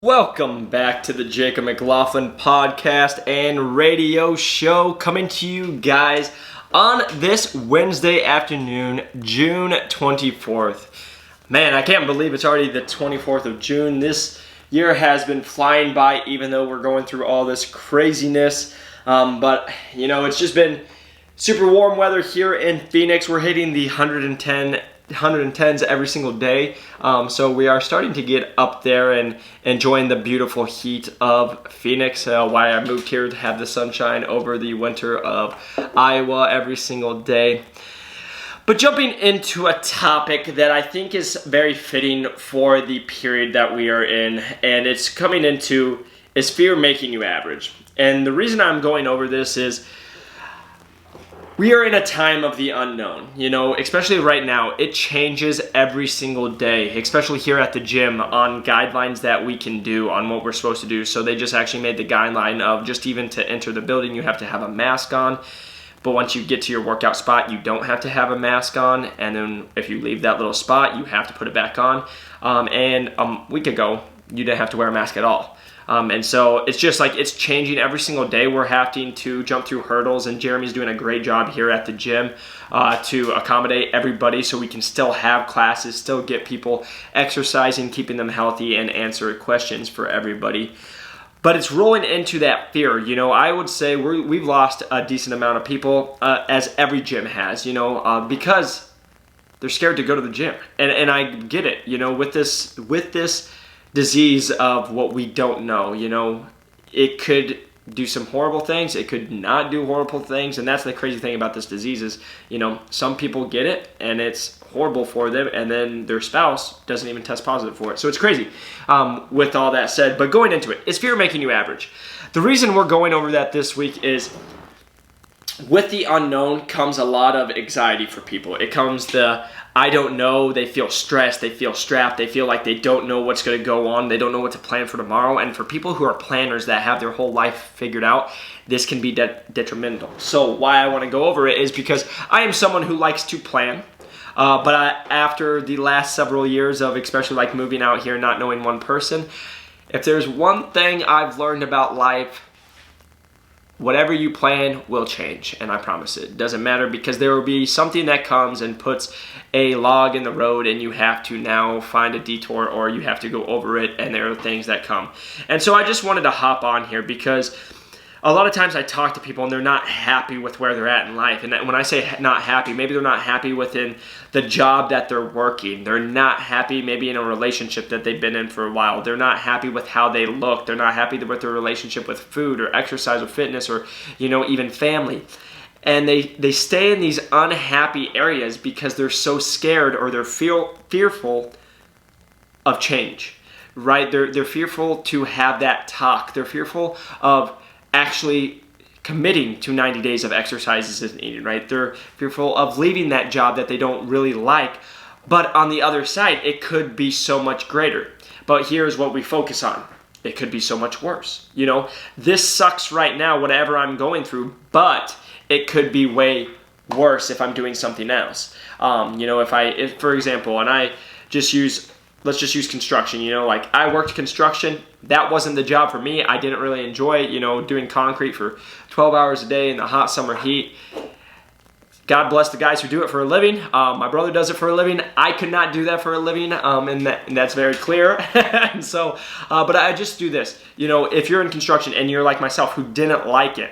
Welcome back to the Jacob McLaughlin podcast and radio show, coming to you guys on this Wednesday afternoon, June 24th. Man, I can't believe it's already the 24th of June. This year has been flying by, even though we're going through all this craziness. But it's just been super warm weather here in Phoenix. We're hitting the 110s every single day, so we are starting to get up there and enjoying the beautiful heat of Phoenix. Why I moved here to have the sunshine over the winter of Iowa every single day. But jumping into a topic that I think is very fitting for the period that we are in, and it's coming into, is fear making you average? And the reason I'm going over this is we are in a time of the unknown, especially right now. It changes every single day, especially here at the gym, on guidelines that we can do on what we're supposed to do. So they just actually made the guideline of just even to enter the building, you have to have a mask on. But once you get to your workout spot, you don't have to have a mask on. And then if you leave that little spot, you have to put it back on. And a week ago, you didn't have to wear a mask at all. And so it's just like it's changing every single day. We're having to jump through hurdles, and Jeremy's doing a great job here at the gym to accommodate everybody so we can still have classes, still get people exercising, keeping them healthy, and answer questions for everybody. But it's rolling into that fear. I would say we've lost a decent amount of people, as every gym has, because they're scared to go to the gym. And I get it, with this disease of what we don't know. It could do some horrible things, it could not do horrible things, and that's the crazy thing about this disease is, some people get it and it's horrible for them, and then their spouse doesn't even test positive for it. So it's crazy. With all that said, but going into it, is fear making you average? The reason we're going over that this week is with the unknown comes a lot of anxiety for people. It comes the I don't know, they feel stressed, they feel strapped, they feel like they don't know what's going to go on, they don't know what to plan for tomorrow. And for people who are planners that have their whole life figured out, this can be detrimental. So why I want to go over it is because I am someone who likes to plan. But after the last several years of especially like moving out here, not knowing one person, if there's one thing I've learned about life, whatever you plan will change, and I promise it. It doesn't matter, because there will be something that comes and puts a log in the road, and you have to now find a detour, or you have to go over it, and there are things that come. And so I just wanted to hop on here because a lot of times I talk to people and they're not happy with where they're at in life. And when I say not happy, maybe they're not happy within the job that they're working. They're not happy maybe in a relationship that they've been in for a while. They're not happy with how they look. They're not happy with their relationship with food or exercise or fitness or, even family. And they stay in these unhappy areas because they're so scared, or they're fearful of change, right? They're fearful to have that talk. They're fearful of actually committing to 90 days of exercises is needed, right? They're fearful of leaving that job that they don't really like. But on the other side, it could be so much greater. But here's what we focus on. It could be so much worse. This sucks right now, whatever I'm going through, but it could be way worse if I'm doing something else. If for example, and let's just use construction, like I worked construction. That wasn't the job for me. I didn't really enjoy it, doing concrete for 12 hours a day in the hot summer heat. God bless the guys who do it for a living. My brother does it for a living. I could not do that for a living, and that's very clear. And so, but I just do this. If you're in construction and you're like myself who didn't like it,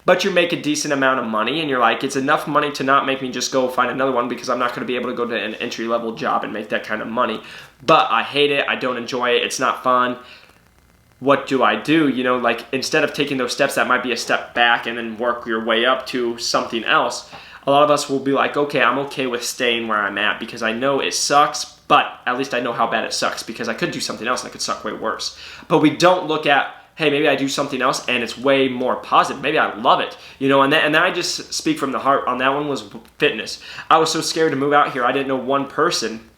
but you make a decent amount of money, and you're like, it's enough money to not make me just go find another one, because I'm not going to be able to go to an entry-level job and make that kind of money. But I hate it. I don't enjoy it. It's not fun. What do I do? Instead of taking those steps that might be a step back and then work your way up to something else, a lot of us will be like, okay, I'm okay with staying where I'm at because I know it sucks, but at least I know how bad it sucks, because I could do something else and it could suck way worse. But we don't look at, hey, maybe I do something else and it's way more positive. Maybe I love it, and then I just speak from the heart on that one was fitness. I was so scared to move out here. I didn't know one person.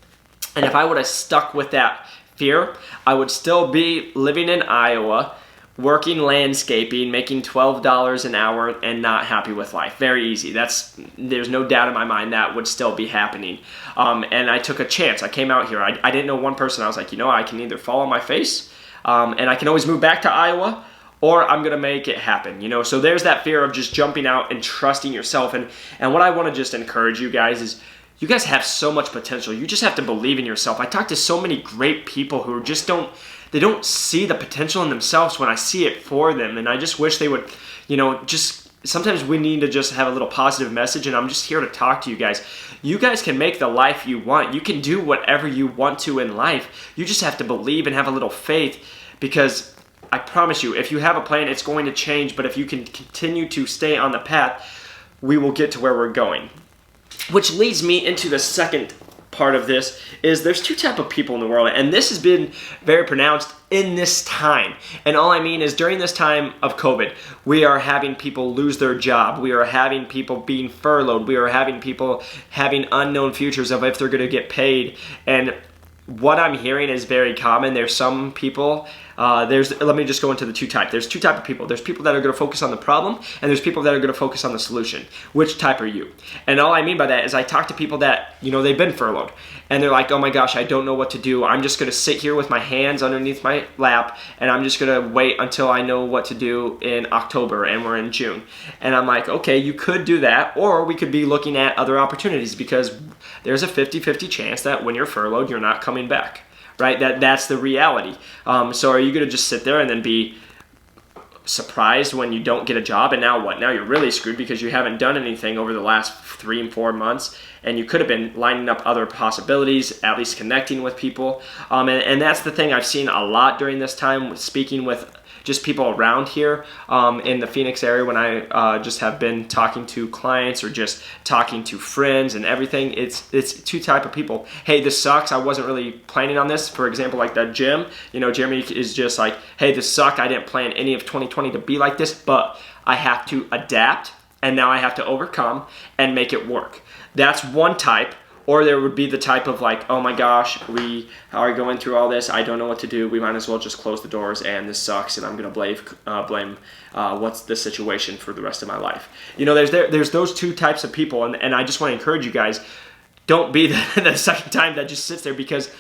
And if I would have stuck with that fear, I would still be living in Iowa, working landscaping, making $12 an hour, and not happy with life. Very easy. There's no doubt in my mind that would still be happening. And I took a chance. I came out here. I didn't know one person. I was like, I can either fall on my face and I can always move back to Iowa, or I'm going to make it happen, So there's that fear of just jumping out and trusting yourself. And what I want to just encourage you guys is, you guys have so much potential. You just have to believe in yourself. I talk to so many great people who just don't see the potential in themselves when I see it for them. And I just wish they would, sometimes we need to just have a little positive message, and I'm just here to talk to you guys. You guys can make the life you want. You can do whatever you want to in life. You just have to believe and have a little faith, because I promise you, if you have a plan, it's going to change. But if you can continue to stay on the path, we will get to where we're going. Which leads me into the second part of this, is there's two types of people in the world, and this has been very pronounced in this time. And all I mean is, during this time of COVID, we are having people lose their job. We are having people being furloughed. We are having people having unknown futures of if they're going to get paid. And what I'm hearing is very common. There's some people, let me just go into the two types. There's two types of people. There's people that are going to focus on the problem, and there's people that are going to focus on the solution. Which type are you? And all I mean by that is, I talk to people that, they've been furloughed, and they're like, oh my gosh, I don't know what to do. I'm just going to sit here with my hands underneath my lap, and I'm just going to wait until I know what to do in October, and we're in June. And I'm like, okay, you could do that, or we could be looking at other opportunities, because there's a 50-50 chance that when you're furloughed, you're not coming back, right? That's the reality. So are you going to just sit there and then be surprised when you don't get a job? And now what? Now you're really screwed, because you haven't done anything over the last 3 and 4 months, and you could have been lining up other possibilities, at least connecting with people. And that's the thing I've seen a lot during this time, speaking with just people around here in the Phoenix area, when I just have been talking to clients or just talking to friends and everything. It's two type of people. Hey, this sucks. I wasn't really planning on this. For example, like that gym, Jeremy is just like, hey, this sucked. I didn't plan any of 2020 to be like this, but I have to adapt, and now I have to overcome and make it work. That's one type. Or there would be the type of like, oh my gosh, we are going through all this. I don't know what to do. We might as well just close the doors, and this sucks, and I'm going to blame what's the situation for the rest of my life. There's those two types of people, and I just want to encourage you guys, don't be the second time that just sits there, because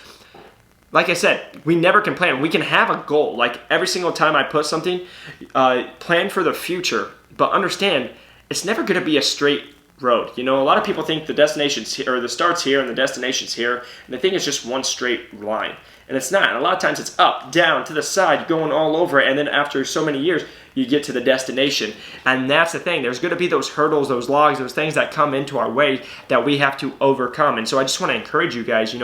like I said, we never can plan. We can have a goal. Like every single time I put something, plan for the future, but understand it's never going to be a straight road. A lot of people think the destination's here, or the start's here and the destination's here, and they think it's just one straight line. And it's not. And a lot of times it's up, down, to the side, going all over, and then after so many years, you get to the destination. And that's the thing. There's going to be those hurdles, those logs, those things that come into our way that we have to overcome. And so I just want to encourage you guys,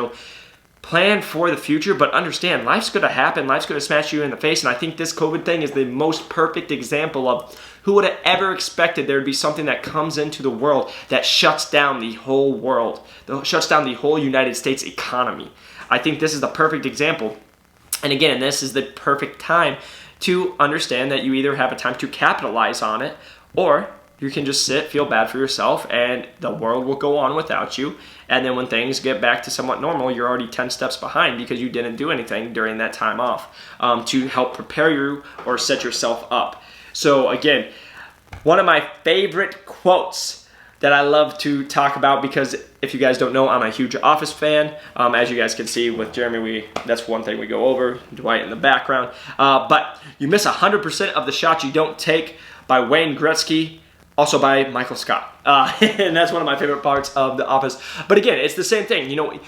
plan for the future, but understand life's going to happen. Life's going to smash you in the face. And I think this COVID thing is the most perfect example of who would have ever expected there would be something that comes into the world that shuts down the whole world, shuts down the whole United States economy. I think this is the perfect example. And again, this is the perfect time to understand that you either have a time to capitalize on it, or you can just sit, feel bad for yourself, and the world will go on without you. And then when things get back to somewhat normal, you're already 10 steps behind because you didn't do anything during that time off to help prepare you or set yourself up. So again, one of my favorite quotes that I love to talk about, because if you guys don't know, I'm a huge Office fan. As you guys can see with Jeremy, that's one thing we go over, Dwight in the background. But you miss 100% of the shots you don't take, by Wayne Gretzky, also by Michael Scott. And that's one of my favorite parts of The Office. But again, it's the same thing.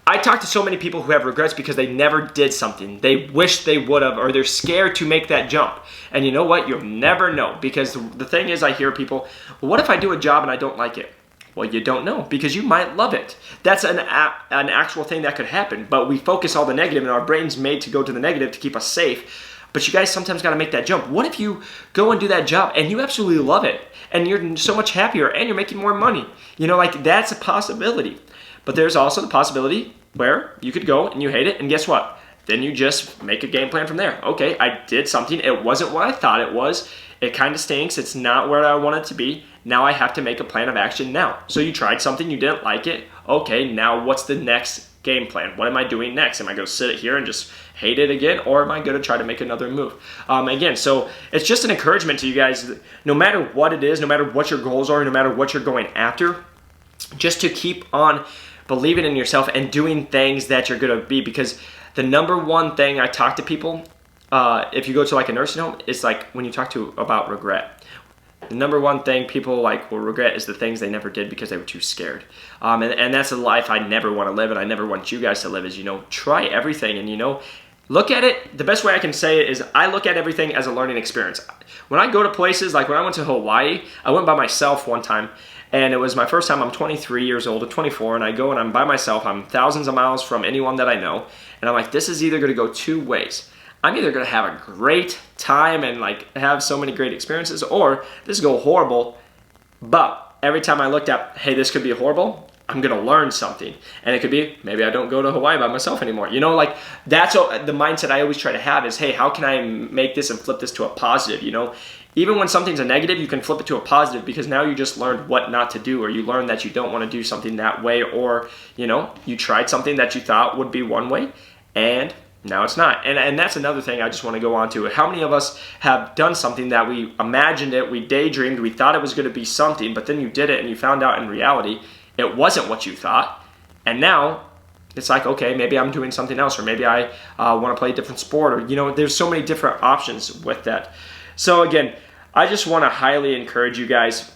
I talk to so many people who have regrets because they never did something. They wish they would have, or they're scared to make that jump. And you know what? You'll never know, because the thing is, I hear people, well, what if I do a job and I don't like it? Well, you don't know, because you might love it. That's an actual thing that could happen. But we focus all the negative, and our brain's made to go to the negative to keep us safe. But you guys sometimes got to make that jump. What if you go and do that job and you absolutely love it, and you're so much happier, and you're making more money? That's a possibility. But there's also the possibility where you could go and you hate it, and guess what? Then you just make a game plan from there. Okay, I did something. It wasn't what I thought it was. It kind of stinks. It's not where I want it to be. Now I have to make a plan of action now. So you tried something, you didn't like it. Okay, now what's the next game plan? What am I doing next? Am I going to sit here and just hate it again, or am I going to try to make another move? Again, so it's just an encouragement to you guys, no matter what it is, no matter what your goals are, no matter what you're going after, just to keep on believing in yourself and doing things that you're going to be. Because the number one thing I talk to people if you go to like a nursing home, it's like when you talk to about regret. The number one thing people like will regret is the things they never did because they were too scared. And that's a life I never want to live, and I never want you guys to live, is, try everything and, look at it. The best way I can say it is I look at everything as a learning experience. When I go to places, like when I went to Hawaii, I went by myself one time, and it was my first time. I'm 23 years old or 24, and I go and I'm by myself. I'm thousands of miles from anyone that I know, and I'm like, this is either going to go two ways. I'm either going to have a great time and like have so many great experiences, or this is going to go horrible. But every time I looked at, hey, this could be horrible, I'm going to learn something. And it could be, maybe I don't go to Hawaii by myself anymore. Like that's the mindset I always try to have is, hey, how can I make this and flip this to a positive? Even when something's a negative, you can flip it to a positive, because now you just learned what not to do, or you learned that you don't want to do something that way, or, you tried something that you thought would be one way and now it's not. And that's another thing I just want to go on to. How many of us have done something that we imagined it, we daydreamed, we thought it was going to be something, but then you did it and you found out in reality it wasn't what you thought. And now it's like, okay, maybe I'm doing something else, or maybe I want to play a different sport, or, there's so many different options with that. So again, I just want to highly encourage you guys.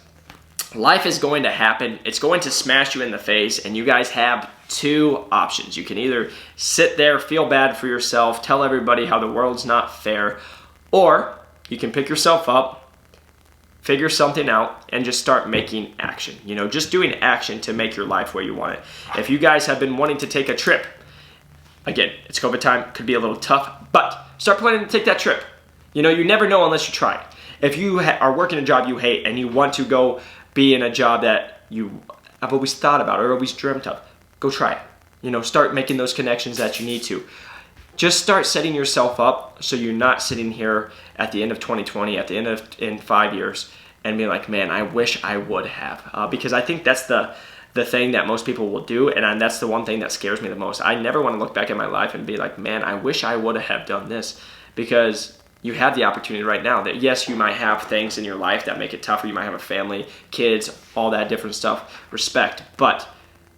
Life is going to happen. It's going to smash you in the face, and you guys have two options. You can either sit there, feel bad for yourself, tell everybody how the world's not fair, or you can pick yourself up, figure something out, and just start making action. Just doing action to make your life where you want it. If you guys have been wanting to take a trip, again, it's COVID time, could be a little tough, but start planning to take that trip. You never know unless you try. If you are working a job you hate and you want to go be in a job that you have always thought about or always dreamt of, go try it. Start making those connections that you need to. Just start setting yourself up so you're not sitting here at the end of 2020, in 5 years, and be like, man, I wish I would have. Because I think that's the thing that most people will do, and that's the one thing that scares me the most. I never want to look back at my life and be like, man, I wish I would have done this, because you have the opportunity right now that, yes, you might have things in your life that make it tougher. You might have a family, kids, all that different stuff, respect, but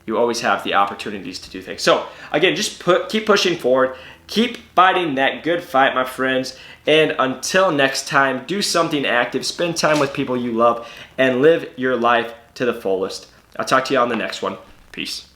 you always have the opportunities to do things. So again, just keep pushing forward, keep fighting that good fight, my friends, and until next time, do something active, spend time with people you love, and live your life to the fullest. I'll talk to you on the next one. Peace.